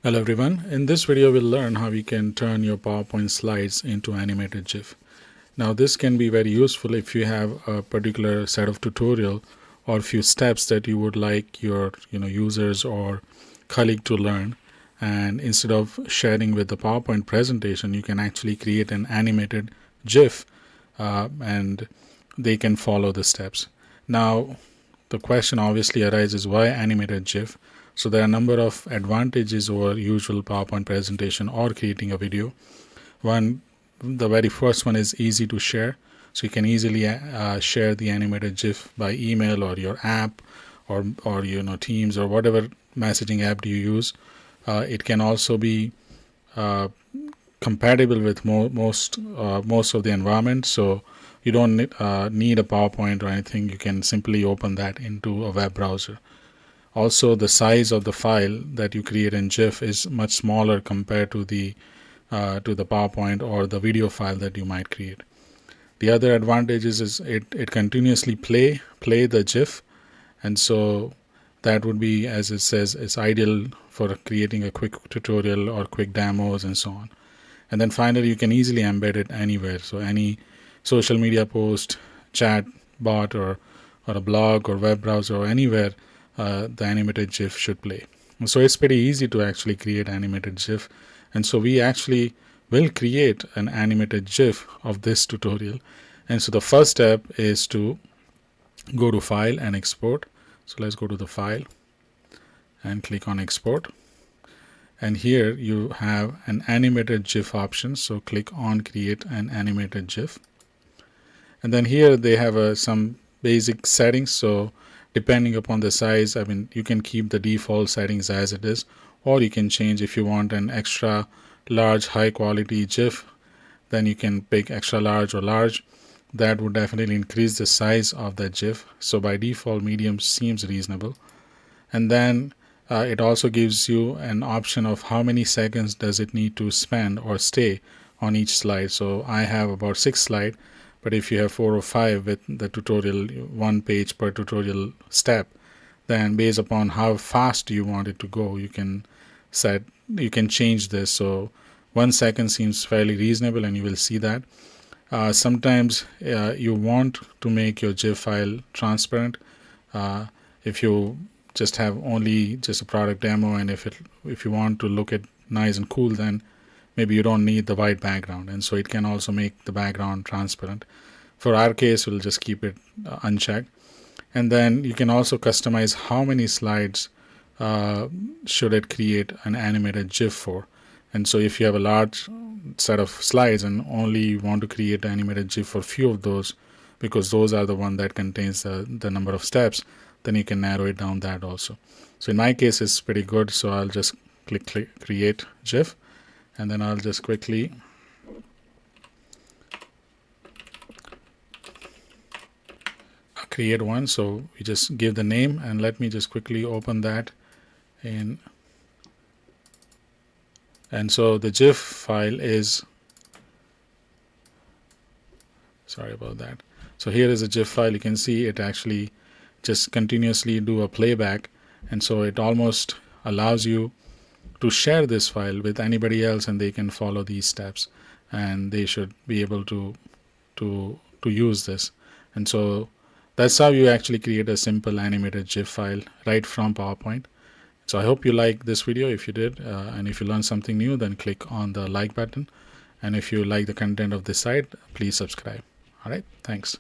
Hello everyone, in this video we'll learn how you can turn your PowerPoint slides into animated GIF. Now this can be very useful if you have a particular set of tutorial or a few steps that you would like your users or colleague to learn, and instead of sharing with the PowerPoint presentation you can actually create an animated GIF and they can follow the steps. Now the question obviously arises, why animated GIF? So there are a number of advantages over usual PowerPoint presentation or creating a video. The very first one is easy to share. So you can easily share the animated GIF by email or your app or Teams or whatever messaging app do you use. It can also be compatible with most of the environment. So you don't need a PowerPoint or anything. You can simply open that into a web browser. Also, the size of the file that you create in GIF is much smaller compared to the PowerPoint or the video file that you might create. The other advantage is it continuously play the GIF, and so that would be, as it says, it's ideal for creating a quick tutorial or quick demos and so on. And then finally, you can easily embed it anywhere. So any social media post, chat bot, or a blog or web browser or anywhere, the animated GIF should play. So it's pretty easy to actually create animated GIF. And so we actually will create an animated GIF of this tutorial. And so the first step is to go to File and Export. So let's go to the File and click on Export. And here you have an animated GIF option. So click on Create an Animated GIF. And then here they have some basic settings. So depending upon the size, you can keep the default settings as it is, or you can change. If you want an extra large high quality GIF, then you can pick extra large or large. That would definitely increase the size of the GIF. So by default, medium seems reasonable. And then it also gives you an option of how many seconds does it need to spend or stay on each slide. So I have about 6 slides. But if you have 4 or 5 with the tutorial, 1 page per tutorial step, then based upon how fast you want it to go, you can change this. So 1 second seems fairly reasonable, and you will see that. Sometimes you want to make your GIF file transparent. If you just have only just a product demo, and if you want to look at nice and cool, then maybe you don't need the white background, and so it can also make the background transparent. For our case, we'll just keep it unchecked. And then you can also customize how many slides should it create an animated GIF for. And so if you have a large set of slides and only want to create an animated GIF for a few of those, because those are the one that contains the number of steps, then you can narrow it down that also. So in my case, it's pretty good. So I'll just click Create GIF. And then I'll just quickly create one. So we just give the name, and let me just quickly open that in. And so the GIF file is, sorry about that. So here is a GIF file. You can see it actually just continuously do a playback. And so it almost allows you to share this file with anybody else, and they can follow these steps, and they should be able to use this. And so that's how you actually create a simple animated GIF file right from PowerPoint. So I hope you like this video. If you did, and if you learned something new, then click on the like button. And if you like the content of this site, please subscribe. All right, thanks.